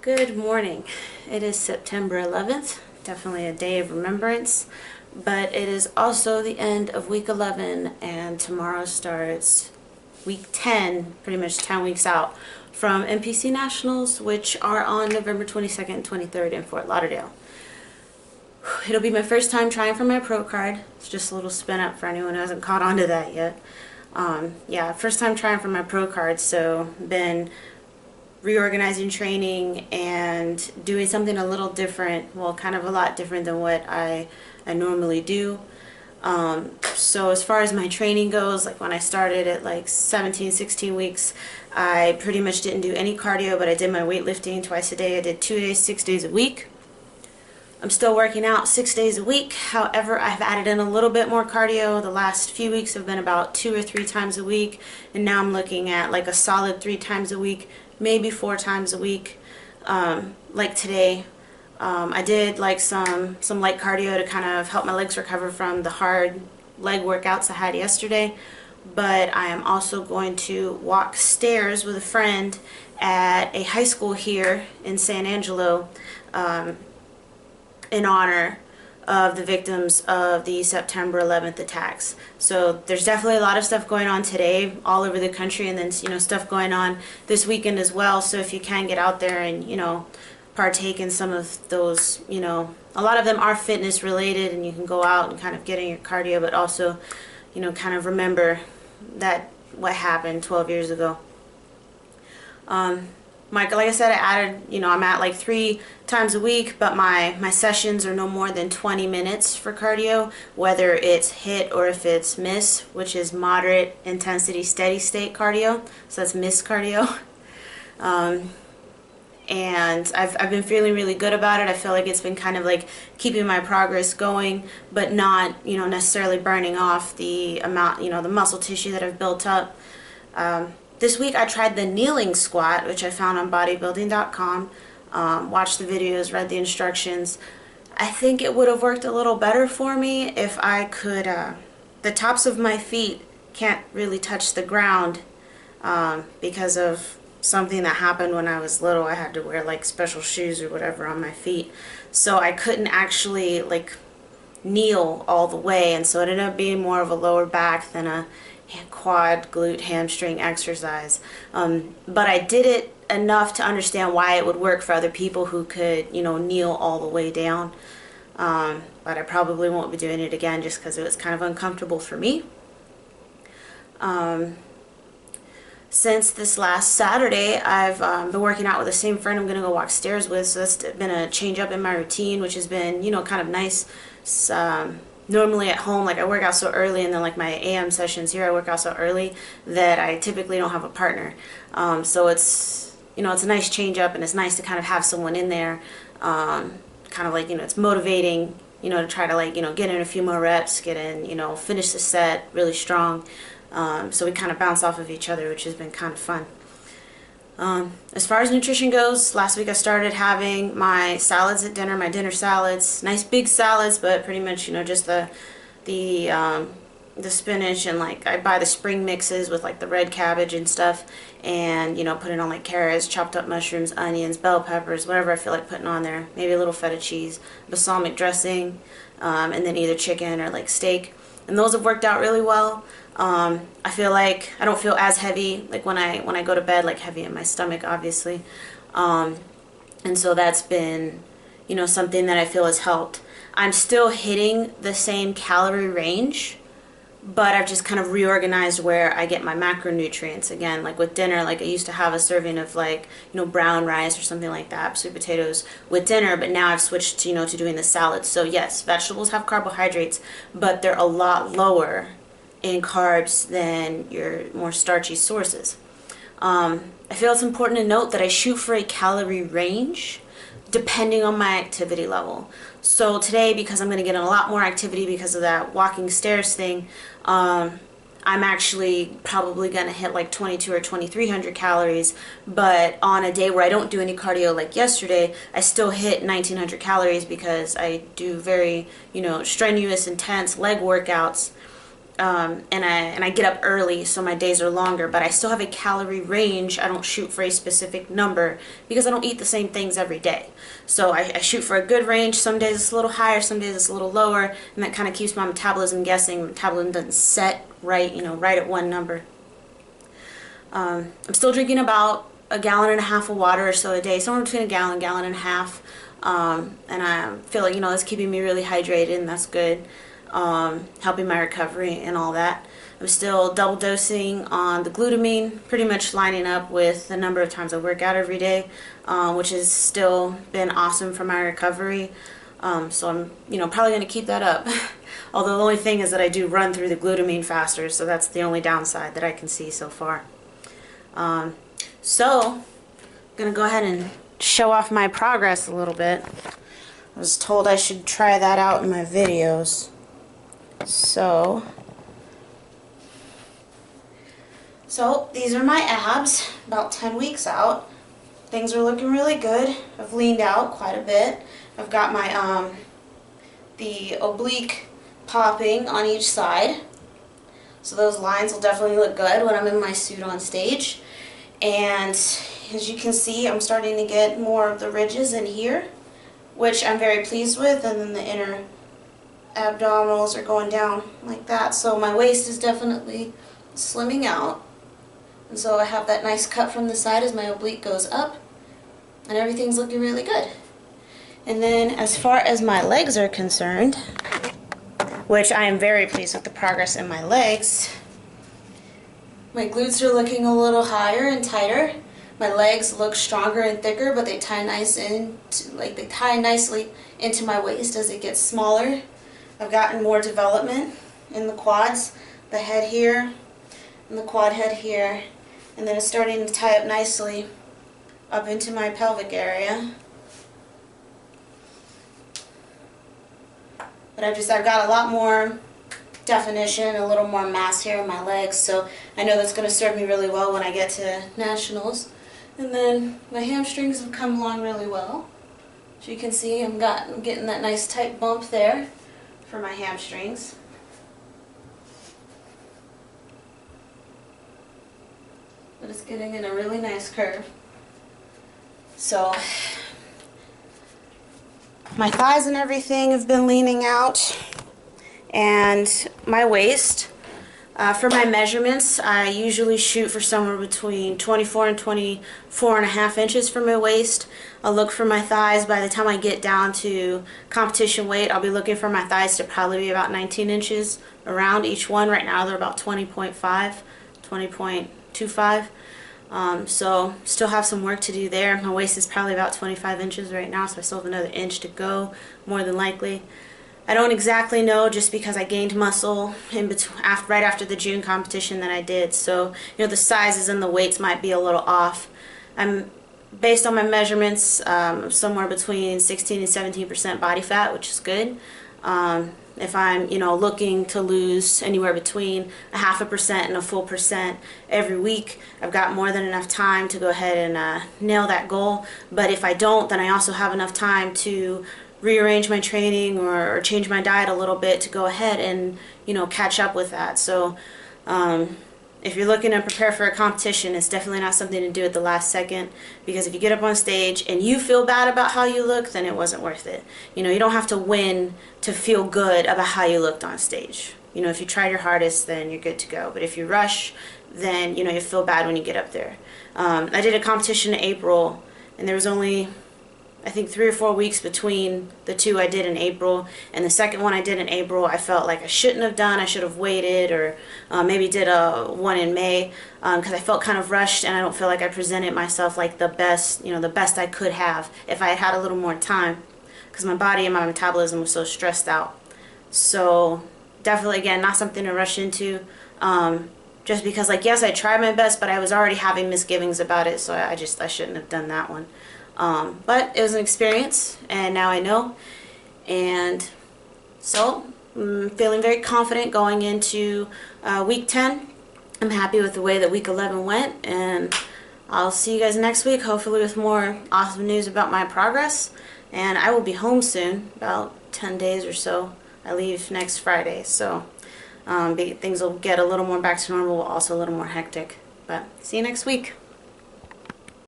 Good morning. It is September 11th, definitely a day of remembrance, but it is also the end of week 11 and tomorrow starts week 10, pretty much 10 weeks out from NPC Nationals, which are on November 22nd and 23rd in Fort Lauderdale. It'll be my first time trying for my pro card. It's just a little spin up for anyone who hasn't caught on to that yet. Yeah, first time trying for my pro card, so been reorganizing training and doing something a little different, well, kind of a lot different than what I normally do. So as far as my training goes, like when I started at like 17, 16 weeks, I pretty much didn't do any cardio, but I did my weightlifting twice a day. I did 2 days, 6 days a week. I'm still working out 6 days a week. However, I've added in a little bit more cardio. The last few weeks have been about 2 or 3 times a week, and now I'm looking at like a solid 3 times a week, maybe 4 times a week. Like today, I did like some light cardio to kind of help my legs recover from the hard leg workouts I had yesterday. But I am also going to walk stairs with a friend at a high school here in San Angelo, in honor of the victims of the September 11th attacks. So there's definitely a lot of stuff going on today all over the country, and then stuff going on this weekend as well. So if you can get out there and partake in some of those, a lot of them are fitness related, and you can go out and kind of get in your cardio, but also kind of remember that what happened 12 years ago. Like I said, I added, I'm at like 3 times a week, but my sessions are no more than 20 minutes for cardio, whether it's HIIT or if it's MISS, which is moderate intensity steady state cardio. So that's MISS cardio. And I've been feeling really good about it. I feel like it's been kind of like keeping my progress going, but not, necessarily burning off the amount, the muscle tissue that I've built up. This week I tried the kneeling squat, which I found on bodybuilding.com. Watched the videos, read the instructions. I think it would have worked a little better for me if I could, the tops of my feet can't really touch the ground because of something that happened when I was little. I had to wear like special shoes or whatever on my feet. So I couldn't actually like kneel all the way, and so it ended up being more of a lower back than a quad, glute, hamstring exercise. But I did it enough to understand why it would work for other people who could, kneel all the way down. But I probably won't be doing it again just because it was kind of uncomfortable for me. Since this last Saturday, I've been working out with the same friend I'm going to go walk stairs with, so that's been a change up in my routine, which has been, kind of nice. Normally at home, like I work out so early, and then like my AM sessions here, I work out so early that I typically don't have a partner. So it's, it's a nice change up, and it's nice to kind of have someone in there, kind of like, it's motivating, to try to like, get in a few more reps, get in, finish the set really strong. So we kind of bounce off of each other, which has been kind of fun. As far as nutrition goes, last week I started having my salads at dinner, my dinner salads, nice big salads, but pretty much, just the spinach, and like I buy the spring mixes with like the red cabbage and stuff, and put it on like carrots, chopped up mushrooms, onions, bell peppers, whatever I feel like putting on there, maybe a little feta cheese, balsamic dressing, and then either chicken or like steak, and those have worked out really well. I feel like I don't feel as heavy like when I go to bed, like heavy in my stomach, obviously, and so that's been something that I feel has helped. I'm still hitting the same calorie range, but I've just kind of reorganized where I get my macronutrients again. Like with dinner, like I used to have a serving of like brown rice or something like that, sweet potatoes with dinner, but now I've switched to to doing the salads. So yes, vegetables have carbohydrates, but they're a lot lower in carbs than your more starchy sources. I feel it's important to note that I shoot for a calorie range depending on my activity level. So today, because I'm going to get in a lot more activity because of that walking stairs thing, I'm actually probably going to hit like 22 or 2300 calories, but on a day where I don't do any cardio like yesterday, I still hit 1900 calories because I do very, strenuous, intense leg workouts. and I get up early, so my days are longer, but I still have a calorie range. I don't shoot for a specific number because I don't eat the same things every day. So I shoot for a good range. Some days it's a little higher, some days it's a little lower, and that kind of keeps my metabolism guessing. Metabolism doesn't set right, right at one number. I'm still drinking about 1.5 gallons of water or so a day, somewhere between a gallon and a half. And I feel like, that's keeping me really hydrated, and that's good. Helping my recovery and all that. I'm still double dosing on the glutamine, pretty much lining up with the number of times I work out every day, which has still been awesome for my recovery. So I'm, probably going to keep that up. Although the only thing is that I do run through the glutamine faster, so that's the only downside that I can see so far. So I'm going to go ahead and show off my progress a little bit. I was told I should try that out in my videos. So these are my abs, about 10 weeks out. Things are looking really good. I've leaned out quite a bit. I've got my the oblique popping on each side. So those lines will definitely look good when I'm in my suit on stage. And as you can see, I'm starting to get more of the ridges in here, which I'm very pleased with, and then the inner abdominals are going down like that. So my waist is definitely slimming out. And so I have that nice cut from the side as my oblique goes up, and everything's looking really good. And then as far as my legs are concerned, which I am very pleased with the progress in my legs, my glutes are looking a little higher and tighter. My legs look stronger and thicker, but they tie nicely into my waist as it gets smaller. I've gotten more development in the quads, the head here, and the quad head here, and then it's starting to tie up nicely up into my pelvic area. But I've got a lot more definition, a little more mass here in my legs, so I know that's going to serve me really well when I get to nationals. And then my hamstrings have come along really well. As you can see, I'm getting that nice tight bump there for my hamstrings. But it's getting in a really nice curve. So my thighs and everything have been leaning out, and my waist. For my measurements, I usually shoot for somewhere between 24 and 24.5 inches for my waist. I'll look for my thighs. By the time I get down to competition weight, I'll be looking for my thighs to probably be about 19 inches around each one. Right now they're about 20.5, 20.25. So still have some work to do there. My waist is probably about 25 inches right now, so I still have another inch to go, more than likely. I don't exactly know, just because I gained muscle in between, right after the June competition that I did. So, the sizes and the weights might be a little off. I'm, based on my measurements, somewhere between 16 and 17% body fat, which is good. If I'm, looking to lose anywhere between 0.5% and a full percent every week, I've got more than enough time to go ahead and nail that goal. But if I don't, then I also have enough time to rearrange my training or change my diet a little bit to go ahead and catch up with that. So if you're looking to prepare for a competition, it's definitely not something to do at the last second, because if you get up on stage and you feel bad about how you look, then it wasn't worth it. You don't have to win to feel good about how you looked on stage. If you tried your hardest, then you're good to go. But if you rush, then you feel bad when you get up there. I did a competition in April, and there was only, I think, 3 or 4 weeks between the two I did in April, and the second one I did in April I felt like I shouldn't have done. I should have waited, or maybe did a one in May, because I felt kind of rushed, and I don't feel like I presented myself like the best, the best I could have if I had had a little more time, because my body and my metabolism was so stressed out. So definitely, again, not something to rush into, just because, yes, I tried my best, but I was already having misgivings about it, so I shouldn't have done that one. But it was an experience, and now I know, and so I'm feeling very confident going into week 10. I'm happy with the way that week 11 went, and I'll see you guys next week, hopefully with more awesome news about my progress. And I will be home soon, about 10 days or so. I leave next Friday, so Things will get a little more back to normal, also a little more hectic. But see you next week.